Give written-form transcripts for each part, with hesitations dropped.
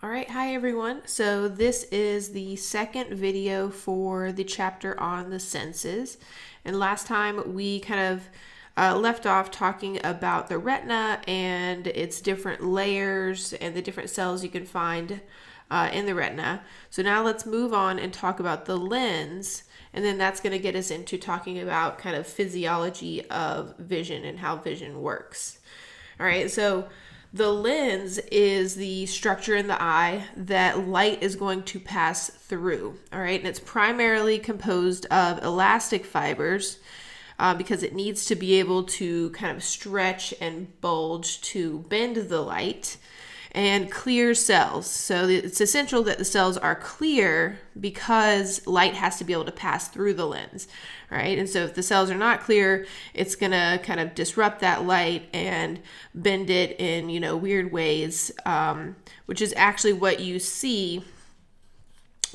All right, hi everyone. So this is the second video for the chapter on the senses. And last time we kind of left off talking about the retina and its different layers and the different cells you can find in the retina. So now let's move on and talk about the lens. And then that's going to get us into talking about kind of physiology of vision and how vision works. All right, so the lens is the structure in the eye that light is going to pass through. All right, and it's primarily composed of elastic fibers because it needs to be able to kind of stretch and bulge to bend the light, and clear cells. So it's essential that the cells are clear because light has to be able to pass through the lens, right? And so if the cells are not clear, it's gonna kind of disrupt that light and bend it in, weird ways, which is actually what you see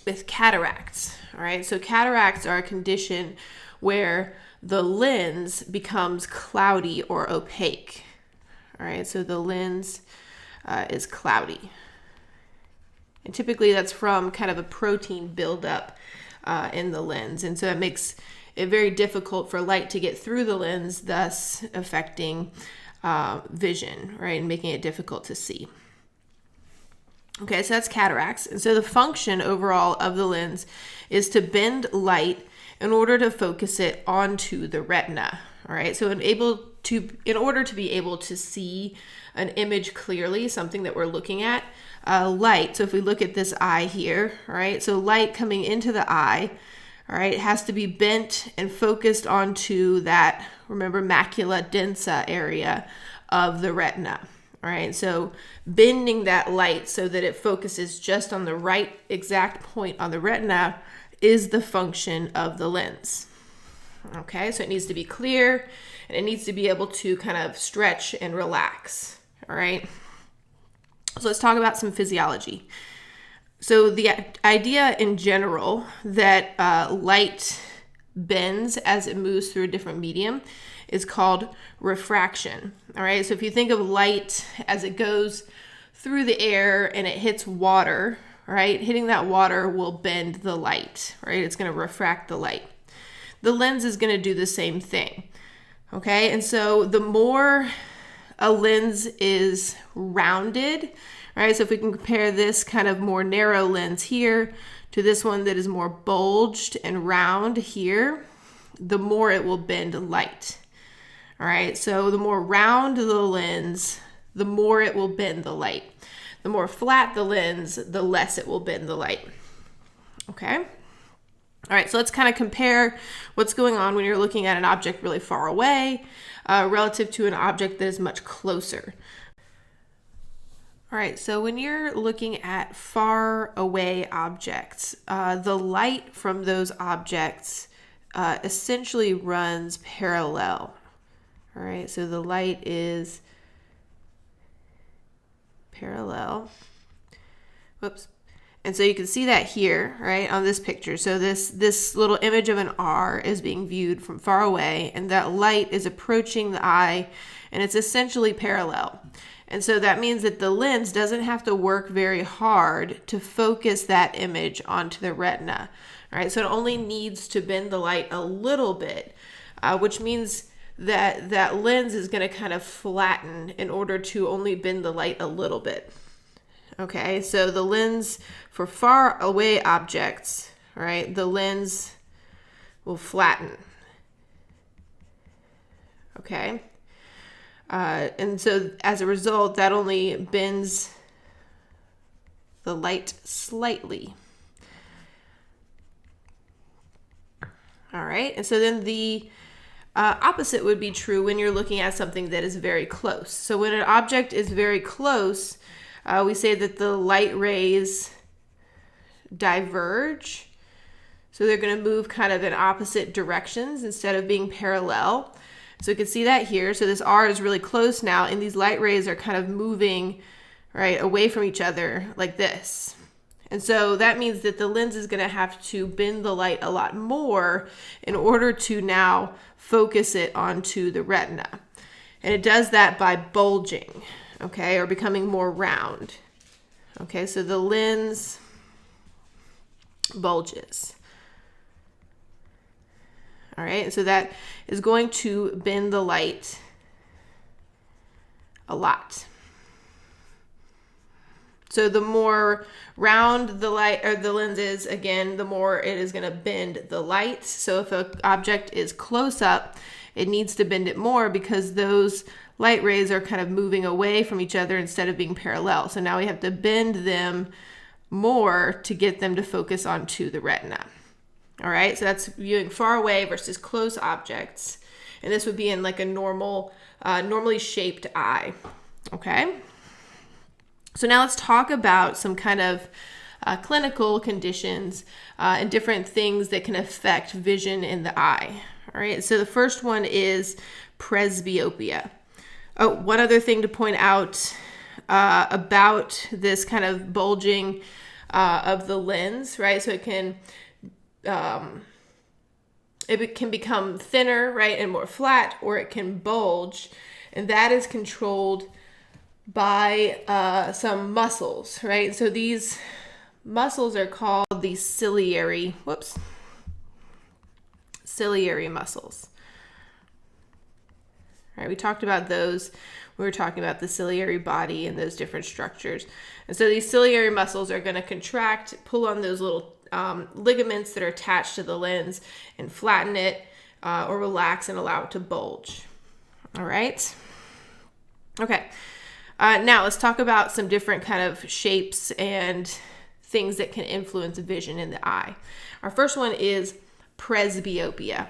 with cataracts, all right? So cataracts are a condition where the lens becomes cloudy or opaque, all right? So the lens is cloudy. And typically that's from kind of a protein buildup in the lens. And so it makes it very difficult for light to get through the lens, thus affecting vision, right? And making it difficult to see. Okay, so that's cataracts. And so the function overall of the lens is to bend light in order to focus it onto the retina. All right, so in order to be able to see an image clearly, something that we're looking at, light. So if we look at this eye here, all right, so light coming into the eye, all right, has to be bent and focused onto that, remember, macula densa area of the retina. All right, so bending that light so that it focuses just on the right exact point on the retina is the function of the lens. Okay, so it needs to be clear and it needs to be able to kind of stretch and relax. All right, so let's talk about some physiology. So the idea in general that light bends as it moves through a different medium is called refraction. All right, so if you think of light as it goes through the air and it hits water, right, hitting that water will bend the light, right? It's going to refract the light. The lens is going to do the same thing. Okay, and so the more a lens is rounded, right? So if we can compare this kind of more narrow lens here to this one that is more bulged and round here, the more it will bend light. All right, so the more round the lens, the more it will bend the light. The more flat the lens, the less it will bend the light. Okay? All right, so let's kind of compare what's going on when you're looking at an object really far away relative to an object that is much closer. All right, so when you're looking at far away objects, the light from those objects essentially runs parallel. All right, so the light is parallel. Whoops. And so you can see that here, right, on this picture. So this little image of an R is being viewed from far away, and that light is approaching the eye, and it's essentially parallel. And so that means that the lens doesn't have to work very hard to focus that image onto the retina, right? So it only needs to bend the light a little bit, which means that that lens is going to kind of flatten in order to only bend the light a little bit. Okay, so the lens for far away objects, right, the lens will flatten. Okay, and so as a result, that only bends the light slightly. All right, and so then the opposite would be true when you're looking at something that is very close. So when an object is very close, we say that the light rays diverge. So they're going to move kind of in opposite directions instead of being parallel. So you can see that here. So this R is really close now, and these light rays are kind of moving right away from each other like this. And so that means that the lens is going to have to bend the light a lot more in order to now focus it onto the retina. And it does that by bulging, okay, or becoming more round. Okay, so the lens bulges. All right, so that is going to bend the light a lot. So the more round the light or the lens is, again, the more it is going to bend the light. So if an object is close up, it needs to bend it more because those light rays are kind of moving away from each other instead of being parallel. So now we have to bend them more to get them to focus onto the retina. All right, so that's viewing far away versus close objects. And this would be in like a normally shaped eye. Okay. So now let's talk about some kind of clinical conditions and different things that can affect vision in the eye. All right, so the first one is presbyopia. Oh, one other thing to point out about this kind of bulging of the lens, right? So it can become thinner, right, and more flat, or it can bulge, and that is controlled by some muscles, right? So these muscles are called the ciliary muscles. All right, we talked about those. We were talking about the ciliary body and those different structures. And so these ciliary muscles are going to contract, pull on those little ligaments that are attached to the lens and flatten it or relax and allow it to bulge. All right. Okay. Now let's talk about some different kind of shapes and things that can influence vision in the eye. Our first one is presbyopia.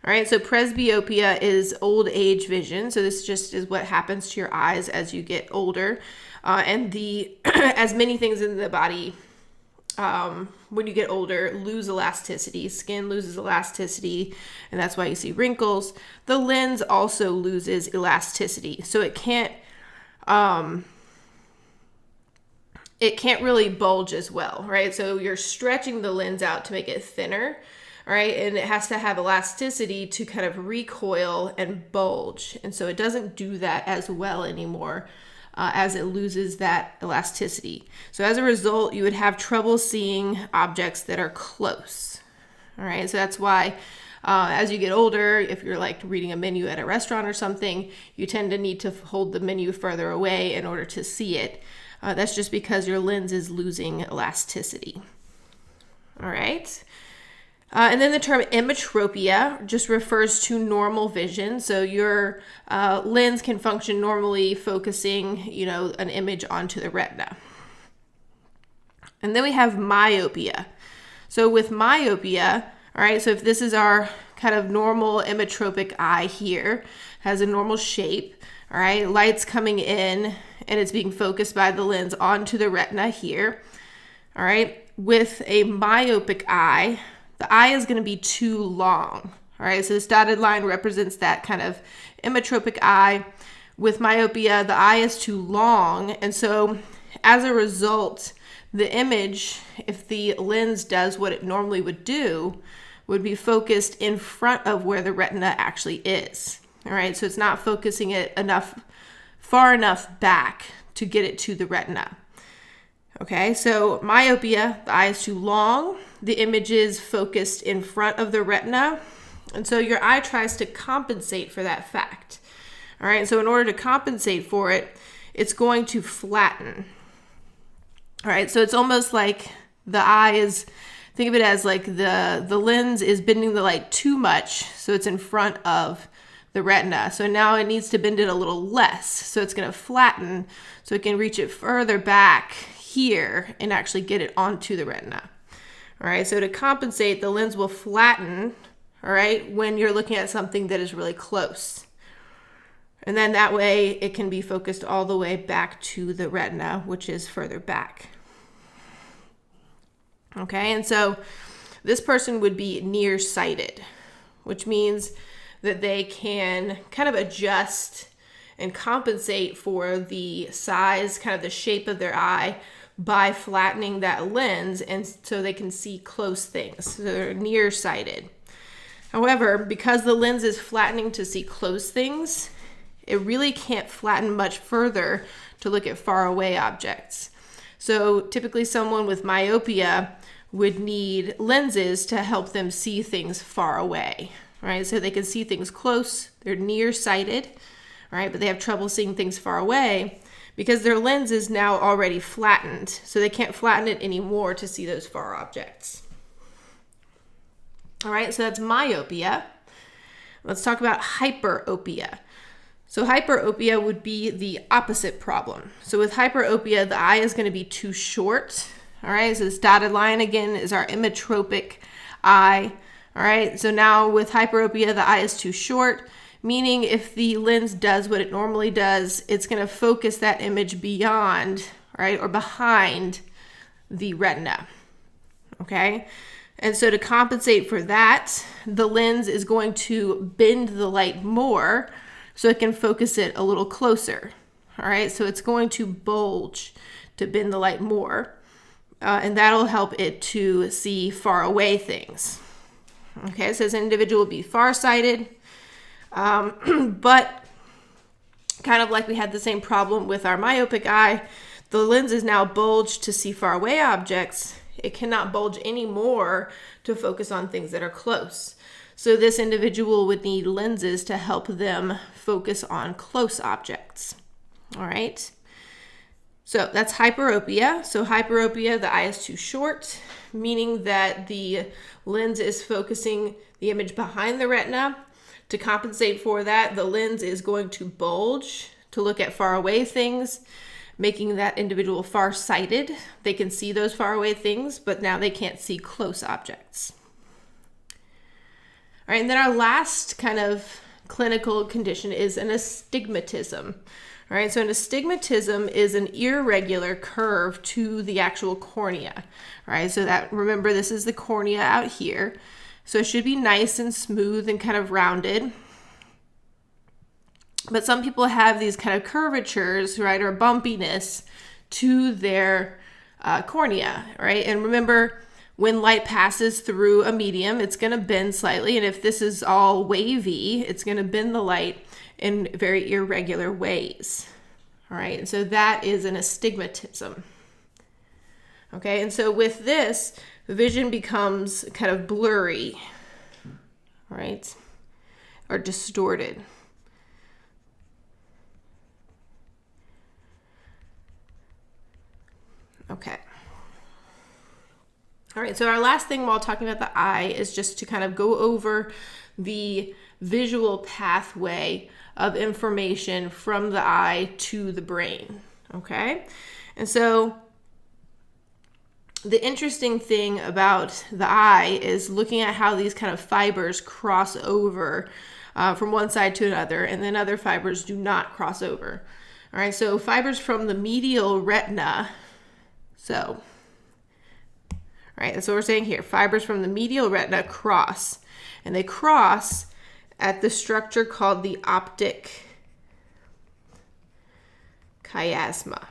All right, so presbyopia is old age vision. So this just is what happens to your eyes as you get older. And as many things in the body, when you get older, lose elasticity. Skin loses elasticity, and that's why you see wrinkles. The lens also loses elasticity. So it can't really bulge as well, right? So you're stretching the lens out to make it thinner, all right? And it has to have elasticity to kind of recoil and bulge. And so it doesn't do that as well anymore as it loses that elasticity. So as a result, you would have trouble seeing objects that are close, all right? So that's why as you get older, if you're like reading a menu at a restaurant or something, you tend to need to hold the menu further away in order to see it. That's just because your lens is losing elasticity. All right. And then the term emmetropia just refers to normal vision. So your lens can function normally, focusing, an image onto the retina. And then we have myopia. So with myopia, all right, so if this is our kind of normal emmetropic eye here, has a normal shape, all right, light's coming in and it's being focused by the lens onto the retina here, all right. With a myopic eye, the eye is going to be too long, all right. So this dotted line represents that kind of emmetropic eye. With myopia, the eye is too long, and so as a result, the image, if the lens does what it normally would do, would be focused in front of where the retina actually is. All right, so it's not focusing it far enough back to get it to the retina. Okay, so myopia, the eye is too long, the image is focused in front of the retina, and so your eye tries to compensate for that fact. All right, so in order to compensate for it, it's going to flatten. All right, so it's almost like the eye is, think of it as like the lens is bending the light too much, so it's in front of the retina. So now it needs to bend it a little less. So it's going to flatten so it can reach it further back here and actually get it onto the retina. All right, so to compensate, the lens will flatten, all right, when you're looking at something that is really close. And then that way it can be focused all the way back to the retina, which is further back. Okay, and so this person would be nearsighted, which means that they can kind of adjust and compensate for the size, kind of the shape of their eye by flattening that lens, and so they can see close things. So they're nearsighted. However, because the lens is flattening to see close things, it really can't flatten much further to look at far away objects. So typically someone with myopia would need lenses to help them see things far away, right? So they can see things close, they're nearsighted, right? But they have trouble seeing things far away because their lens is now already flattened. So they can't flatten it anymore to see those far objects. All right, so that's myopia. Let's talk about hyperopia. So hyperopia would be the opposite problem. So with hyperopia, the eye is going to be too short. All right, so this dotted line again is our emmetropic eye. All right, so now with hyperopia, the eye is too short, meaning if the lens does what it normally does, it's going to focus that image beyond, right, or behind the retina. Okay, and so to compensate for that, the lens is going to bend the light more so it can focus it a little closer. All right, so it's going to bulge to bend the light more. And that'll help it to see far away things. Okay, so this individual will be farsighted, but kind of like we had the same problem with our myopic eye, the lens is now bulged to see far away objects. It cannot bulge anymore to focus on things that are close. So this individual would need lenses to help them focus on close objects. All right. So that's hyperopia. So hyperopia, the eye is too short, meaning that the lens is focusing the image behind the retina. To compensate for that, the lens is going to bulge to look at far away things, making that individual farsighted. They can see those far away things, but now they can't see close objects. All right, and then our last kind of clinical condition is an astigmatism. All right, so an astigmatism is an irregular curve to the actual cornea. All right, so that, remember, this is the cornea out here. So it should be nice and smooth and kind of rounded. But some people have these kind of curvatures, right, or bumpiness to their cornea, right? And remember, when light passes through a medium, it's going to bend slightly. And if this is all wavy, it's going to bend the light in very irregular ways. All right, and so that is an astigmatism. Okay, and so with this, the vision becomes kind of blurry, right, or distorted. Okay. All right, so our last thing while talking about the eye is just to kind of go over the visual pathway of information from the eye to the brain, okay? And so the interesting thing about the eye is looking at how these kind of fibers cross over from one side to another, and then other fibers do not cross over. All right, so fibers from the medial retina, so, all right, that's what we're saying here. Fibers from the medial retina cross, and they cross at the structure called the optic chiasma.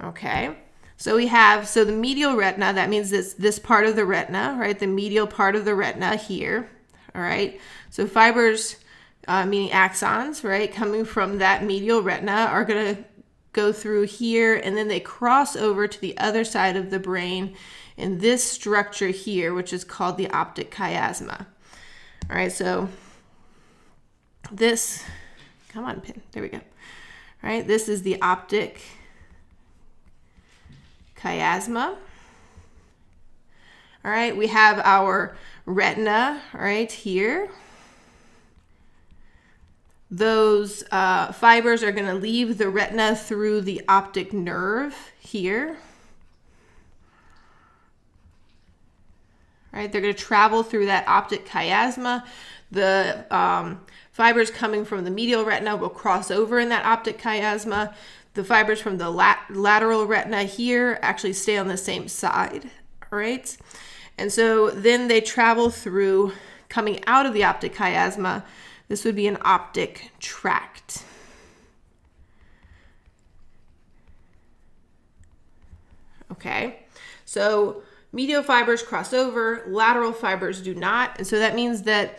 Okay, so we have, so the medial retina, that means this part of the retina, right? The medial part of the retina here, all right? So fibers, meaning axons, right, coming from that medial retina are going to go through here, and then they cross over to the other side of the brain in this structure here, which is called the optic chiasma. All right, so this, come on, pin, there we go. All right, this is the optic chiasma. All right, we have our retina right here. Those fibers are going to leave the retina through the optic nerve here. Right, they're going to travel through that optic chiasma. The fibers coming from the medial retina will cross over in that optic chiasma. The fibers from the lateral retina here actually stay on the same side, all right? And so then they travel through, coming out of the optic chiasma. This would be an optic tract. Okay, so medial fibers cross over, lateral fibers do not. And so that means that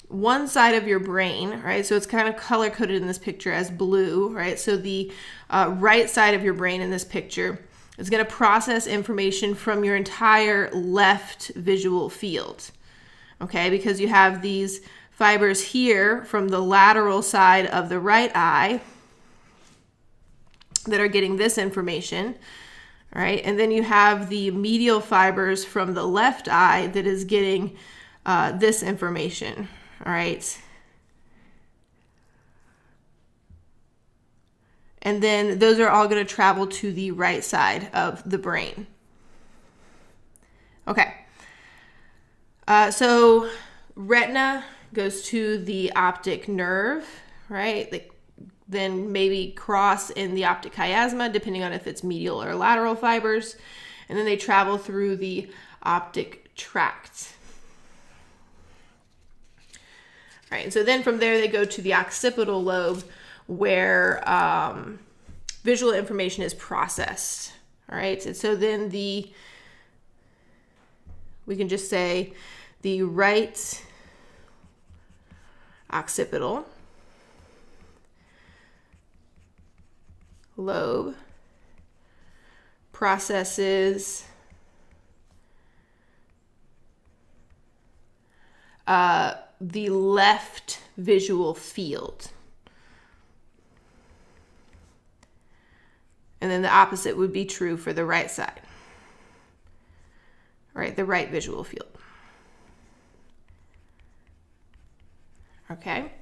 one side of your brain, right? So it's kind of color coded in this picture as blue, right? So the right side of your brain in this picture is going to process information from your entire left visual field, okay? Because you have these fibers here from the lateral side of the right eye that are getting this information, right? And then you have the medial fibers from the left eye that is getting this information, all right? And then those are all going to travel to the right side of the brain. Okay. So retina goes to the optic nerve, right? Then maybe cross in the optic chiasma, depending on if it's medial or lateral fibers. And then they travel through the optic tract. All right, so then from there they go to the occipital lobe where visual information is processed. All right, and so then we can just say the right occipital lobe processes the left visual field. And then the opposite would be true for the right side, right? The right visual field. Okay.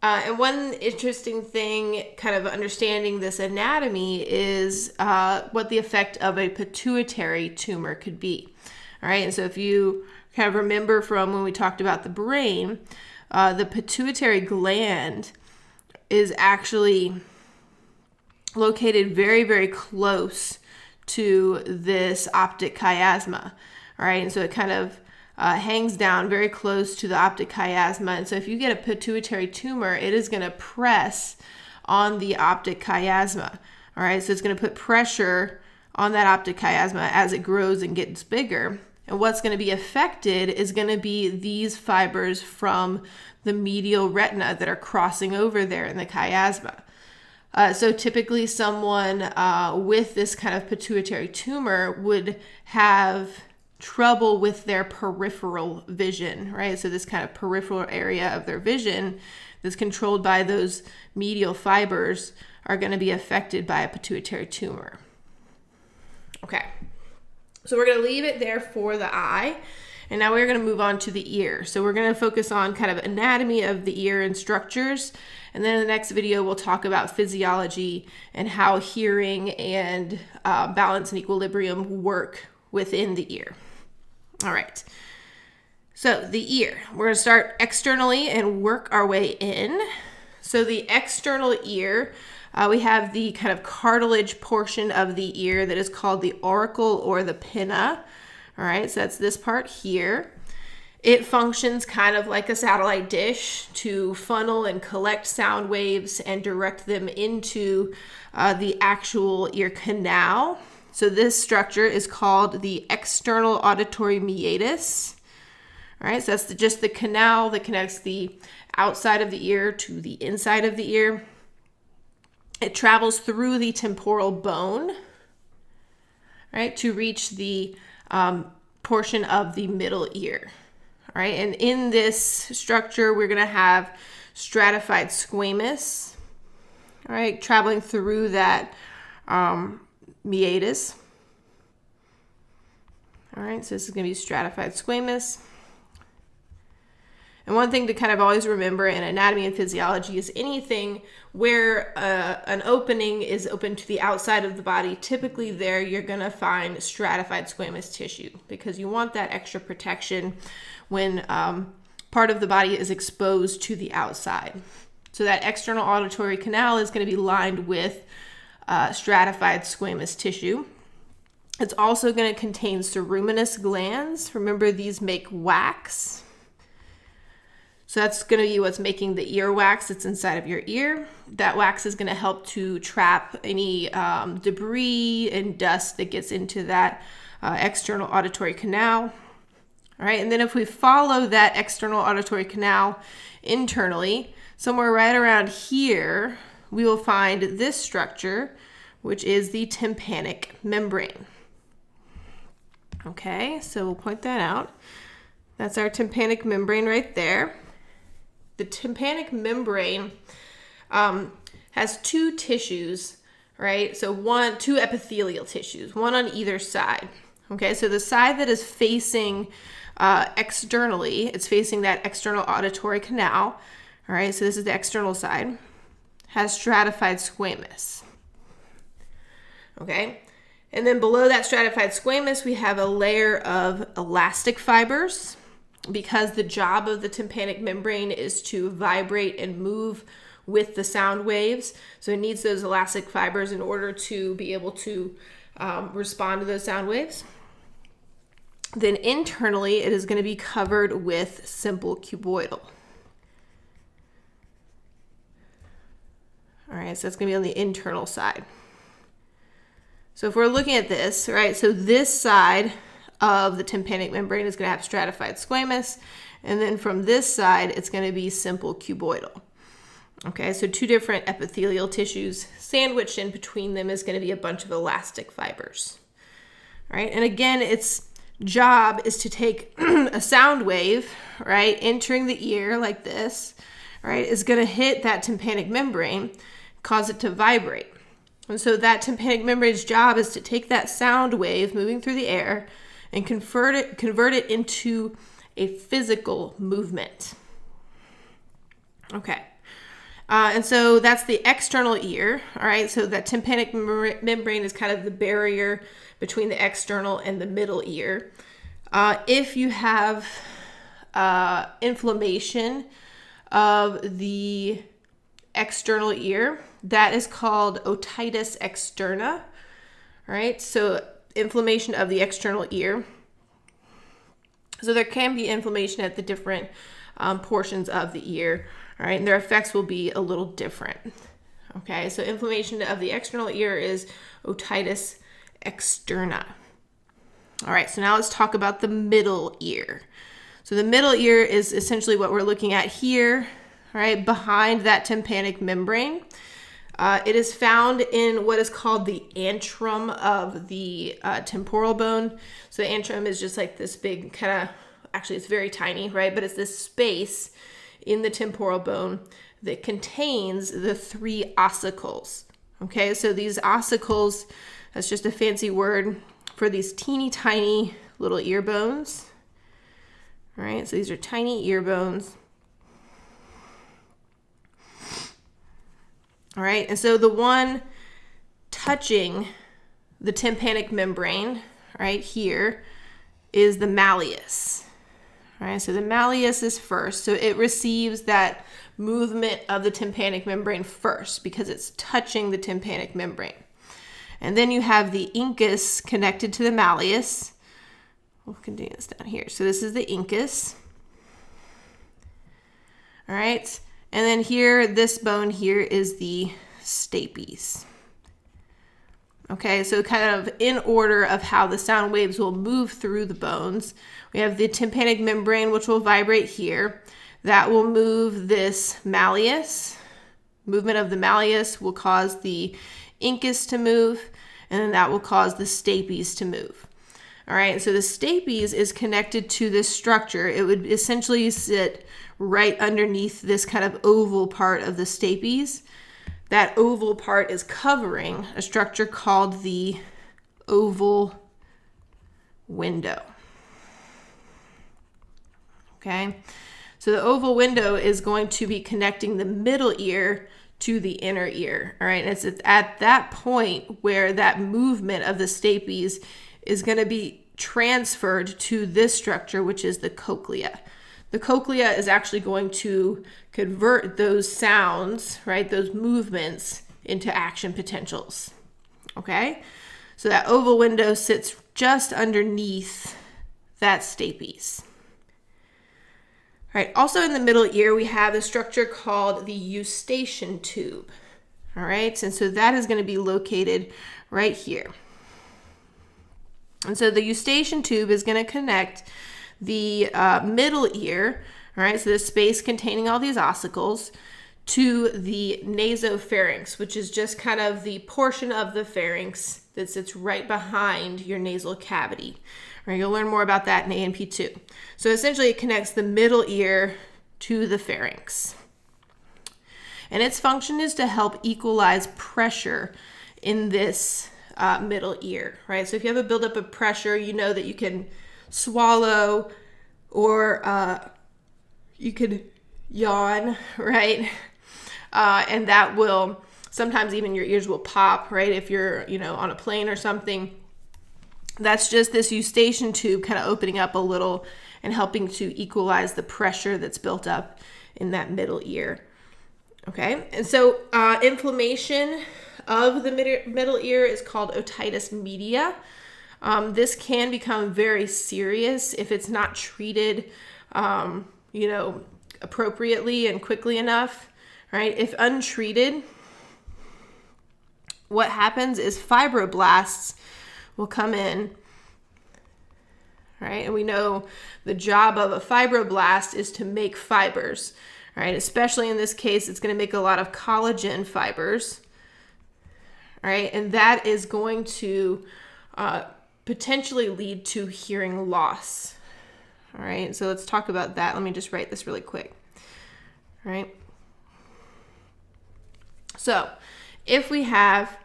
And one interesting thing, kind of understanding this anatomy, is what the effect of a pituitary tumor could be. All right. And so if you kind of remember from when we talked about the brain, the pituitary gland is actually located very, very close to this optic chiasma. All right. And so it kind of hangs down very close to the optic chiasma. And so if you get a pituitary tumor, it is going to press on the optic chiasma. All right. So it's going to put pressure on that optic chiasma as it grows and gets bigger. And what's going to be affected is going to be these fibers from the medial retina that are crossing over there in the chiasma. So typically someone with this kind of pituitary tumor would have trouble with their peripheral vision, right? So this kind of peripheral area of their vision that's controlled by those medial fibers are going to be affected by a pituitary tumor. Okay. So we're going to leave it there for the eye. And now we're going to move on to the ear. So we're going to focus on kind of anatomy of the ear and structures. And then in the next video, we'll talk about physiology and how hearing and balance and equilibrium work within the ear. All right. So the ear, we're going to start externally and work our way in. So the external ear, we have the kind of cartilage portion of the ear that is called the auricle or the pinna. All right, so that's this part here. It functions kind of like a satellite dish to funnel and collect sound waves and direct them into the actual ear canal. So this structure is called the external auditory meatus. All right, so that's just the canal that connects the outside of the ear to the inside of the ear. It travels through the temporal bone, right, to reach the portion of the middle ear. All right, and in this structure, we're going to have stratified squamous, all right, traveling through that meatus. All right, so this is going to be stratified squamous. And one thing to kind of always remember in anatomy and physiology is anything where an opening is open to the outside of the body, typically there you're going to find stratified squamous tissue because you want that extra protection when part of the body is exposed to the outside. So that external auditory canal is going to be lined with stratified squamous tissue. It's also going to contain ceruminous glands. Remember, these make wax. So that's going to be what's making the ear wax that's inside of your ear. That wax is going to help to trap any debris and dust that gets into that external auditory canal. All right, and then if we follow that external auditory canal internally, somewhere right around here, we will find this structure, which is the tympanic membrane. Okay, so we'll point that out. That's our tympanic membrane right there. The tympanic membrane has two tissues, right? So two epithelial tissues, one on either side. Okay, so the side that is facing externally, it's facing that external auditory canal. All right, so this is the external side, has stratified squamous. Okay, and then below that stratified squamous, we have a layer of elastic fibers, because the job of the tympanic membrane is to vibrate and move with the sound waves. So it needs those elastic fibers in order to be able to respond to those sound waves. Then internally, it is going to be covered with simple cuboidal. All right, so that's going to be on the internal side. So if we're looking at this, right, so this side of the tympanic membrane is going to have stratified squamous, and then from this side, it's going to be simple cuboidal. Okay, so two different epithelial tissues. Sandwiched in between them is going to be a bunch of elastic fibers. All right, and again, its job is to take a sound wave, right, entering the ear like this, right, is going to hit that tympanic membrane, cause it to vibrate. And so that tympanic membrane's job is to take that sound wave moving through the air and convert it into a physical movement. Okay. And so that's the external ear, all right? So that tympanic membrane is kind of the barrier between the external and the middle ear. If you have inflammation of the external ear, that is called otitis externa, all right? So inflammation of the external ear. So there can be inflammation at the different portions of the ear, all right, and their effects will be a little different. Okay, so inflammation of the external ear is otitis externa. All right, so now let's talk about the middle ear. So the middle ear is essentially what we're looking at here, all right, behind that tympanic membrane. It is found in what is called the antrum of the temporal bone. So the antrum is just like this big kind of, actually it's very tiny, right? But it's this space in the temporal bone that contains the three ossicles. Okay, so these ossicles, that's just a fancy word for these teeny tiny little ear bones. All right, so these are tiny ear bones. All right, and so the one touching the tympanic membrane right here is the malleus. All right, so the malleus is first. So it receives that movement of the tympanic membrane first because it's touching the tympanic membrane. And then you have the incus connected to the malleus. We'll continue this down here. So this is the incus. All right. And then here, this bone here is the stapes. Okay, so kind of in order of how the sound waves will move through the bones, we have the tympanic membrane, which will vibrate here. That will move this malleus. Movement of the malleus will cause the incus to move, and then that will cause the stapes to move. All right, so the stapes is connected to this structure. It would essentially sit right underneath this kind of oval part of the stapes. That oval part is covering a structure called the oval window. Okay, so the oval window is going to be connecting the middle ear to the inner ear. All right, and it's at that point where that movement of the stapes is going to be transferred to this structure, which is the cochlea. The cochlea is actually going to convert those sounds, right, those movements into action potentials. Okay, so that oval window sits just underneath that stapes. All right, also in the middle ear, we have a structure called the eustachian tube. All right, and so that is going to be located right here. And so the eustachian tube is going to connect the middle ear, all right, so the space containing all these ossicles, to the nasopharynx, which is just kind of the portion of the pharynx that sits right behind your nasal cavity. All right, you'll learn more about that in A&P2. So essentially it connects the middle ear to the pharynx. And its function is to help equalize pressure in this middle ear, right? So if you have a buildup of pressure, you know that you can swallow or you could yawn, right? And that will, sometimes even your ears will pop, right? If you're, on a plane or something. That's just this eustachian tube kind of opening up a little and helping to equalize the pressure that's built up in that middle ear. Okay, and so inflammation of the middle ear is called otitis media. This can become very serious if it's not treated, appropriately and quickly enough, right? If untreated, what happens is fibroblasts will come in, right? And we know the job of a fibroblast is to make fibers, right? Especially in this case, it's going to make a lot of collagen fibers, right? And that is going to potentially lead to hearing loss. All right, so let's talk about that. Let me just write this really quick. All right. So if we have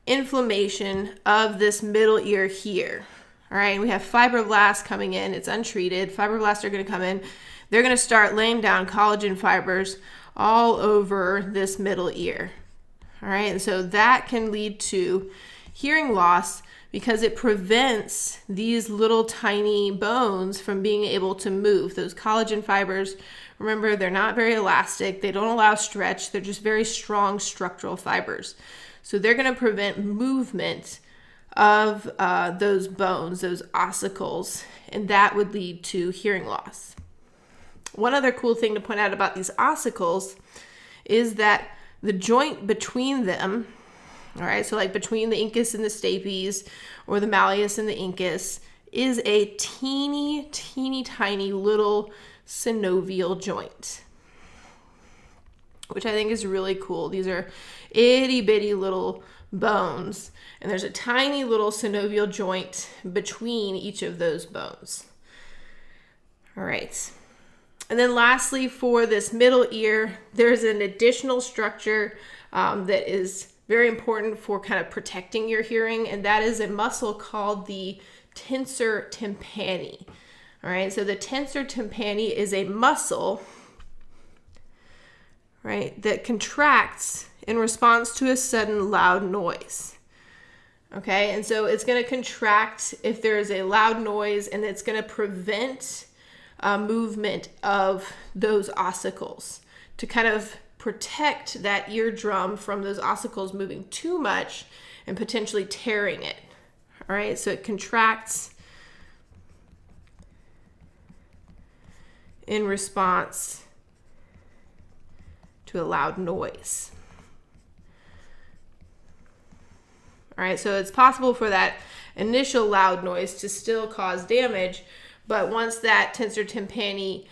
inflammation of this middle ear here, all right, we have fibroblasts coming in, it's untreated, fibroblasts are going to come in, they're going to start laying down collagen fibers all over this middle ear. All right, and so that can lead to hearing loss because it prevents these little tiny bones from being able to move. Those collagen fibers, remember, they're not very elastic. They don't allow stretch. They're just very strong structural fibers. So they're going to prevent movement of those bones, those ossicles, and that would lead to hearing loss. One other cool thing to point out about these ossicles is that the joint between them, all right, so like between the incus and the stapes or the malleus and the incus, is a teeny, teeny, tiny little synovial joint, which I think is really cool. These are itty bitty little bones, and there's a tiny little synovial joint between each of those bones. All right. And then lastly, for this middle ear, there's an additional structure that is very important for kind of protecting your hearing, and that is a muscle called the tensor tympani. All right, so the tensor tympani is a muscle, right, that contracts in response to a sudden loud noise. Okay, and so it's going to contract if there is a loud noise, and it's going to prevent movement of those ossicles to kind of protect that eardrum from those ossicles moving too much and potentially tearing it. All right, so it contracts in response to a loud noise. All right, so it's possible for that initial loud noise to still cause damage, but once that tensor tympani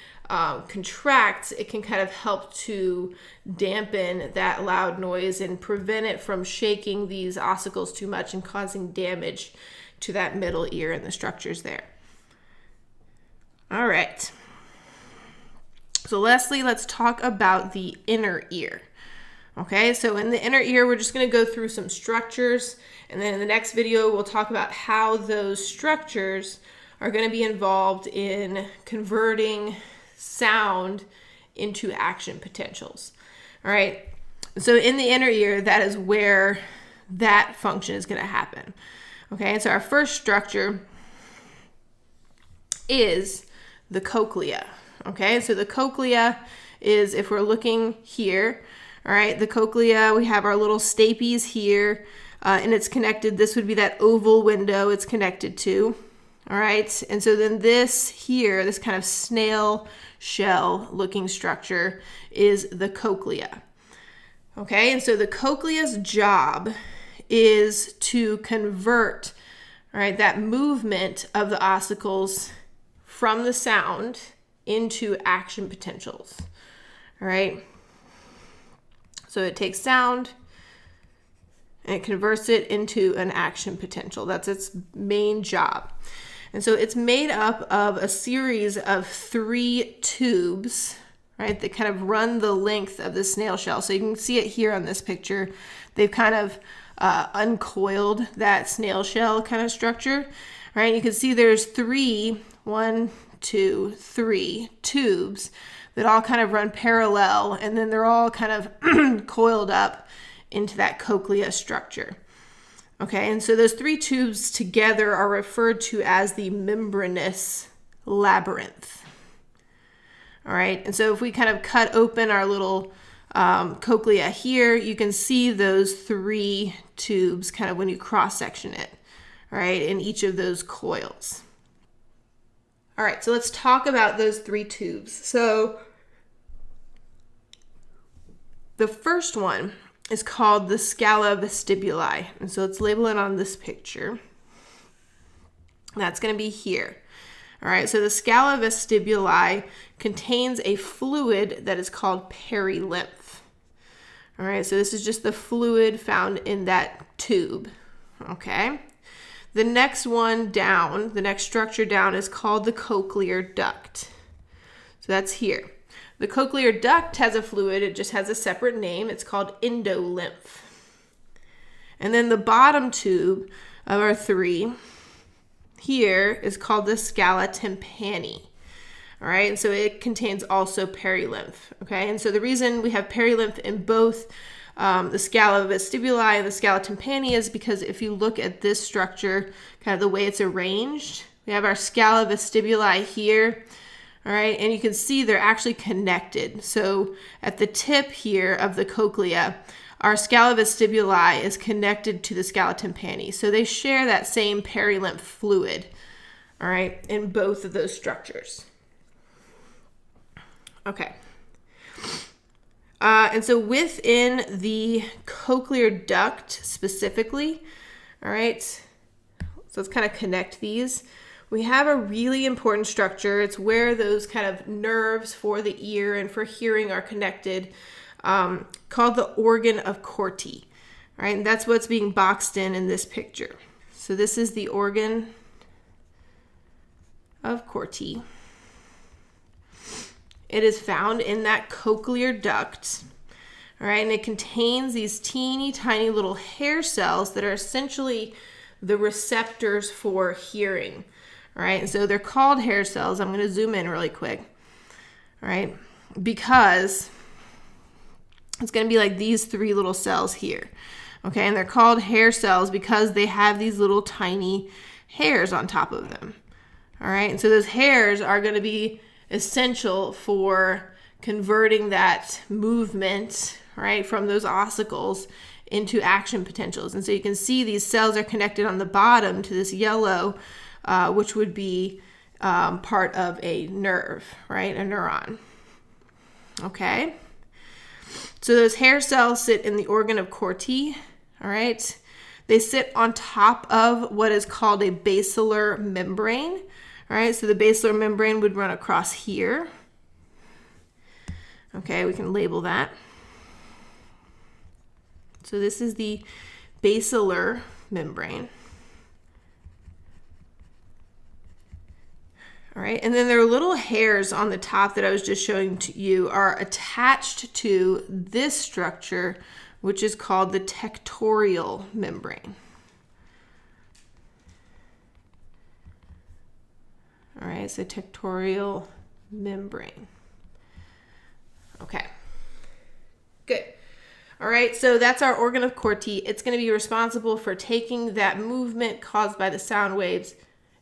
contracts, it can kind of help to dampen that loud noise and prevent it from shaking these ossicles too much and causing damage to that middle ear and the structures there. All right. So lastly, let's talk about the inner ear. Okay, so in the inner ear, we're just going to go through some structures, and then in the next video, we'll talk about how those structures are going to be involved in converting sound into action potentials. All right, so in the inner ear, that is where that function is going to happen. Okay, and so our first structure is the cochlea. Okay, so the cochlea is, if we're looking here, all right, the cochlea, we have our little stapes here, and it's connected. This would be that oval window it's connected to. All right, and so then this here, this kind of snail shell looking structure is the cochlea. Okay, and so the cochlea's job is to convert, all right, that movement of the ossicles from the sound into action potentials. All right. So it takes sound and it converts it into an action potential. That's its main job. And so it's made up of a series of 3 tubes, right, that kind of run the length of the snail shell. So you can see it here on this picture. They've kind of uncoiled that snail shell kind of structure, right? You can see there's 3 tubes that all kind of run parallel, and then they're all kind of coiled up into that cochlea structure. Okay, and so those 3 tubes together are referred to as the membranous labyrinth. All right, and so if we kind of cut open our little cochlea here, you can see those 3 tubes kind of when you cross-section it, right, in each of those coils. All right, so let's talk about those 3 tubes. So the first one is called the scala vestibuli. And so let's label it on this picture. That's going to be here. All right, so the scala vestibuli contains a fluid that is called perilymph. All right, so this is just the fluid found in that tube. Okay. The next one down, the next structure down is called the cochlear duct. So that's here. The cochlear duct has a fluid, it just has a separate name. It's called endolymph. And then the bottom tube of our 3 here is called the scala tympani. All right, and so it contains also perilymph. Okay, and so the reason we have perilymph in both the scala vestibuli and the scala tympani is because if you look at this structure, kind of the way it's arranged, we have our scala vestibuli here. All right, and you can see they're actually connected. So at the tip here of the cochlea, our scala vestibuli is connected to the scala tympani. So they share that same perilymph fluid, all right, in both of those structures. Okay. And so within the cochlear duct specifically, all right, so let's kind of connect these. We have a really important structure. It's where those kind of nerves for the ear and for hearing are connected, called the organ of Corti. All right, and that's what's being boxed in this picture. So this is the organ of Corti. It is found in that cochlear duct. All right, and it contains these teeny tiny little hair cells that are essentially the receptors for hearing. All right, and so they're called hair cells. I'm going to zoom in really quick. All right, because it's going to be like these 3 little cells here. Okay, and they're called hair cells because they have these little tiny hairs on top of them. All right, and so those hairs are going to be essential for converting that movement, right, from those ossicles into action potentials. And so you can see these cells are connected on the bottom to this yellow, which would be part of a nerve, right, a neuron. Okay, so those hair cells sit in the organ of Corti, all right. They sit on top of what is called a basilar membrane, all right. So the basilar membrane would run across here. Okay, we can label that. So this is the basilar membrane. All right, and then there are little hairs on the top that I was just showing to you are attached to this structure, which is called the tectorial membrane. All right, so tectorial membrane. Okay, good. All right, so that's our organ of Corti. It's going to be responsible for taking that movement caused by the sound waves,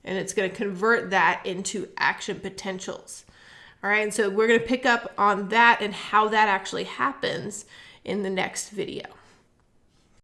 and it's going to convert that into action potentials. All right, and so we're going to pick up on that and how that actually happens in the next video.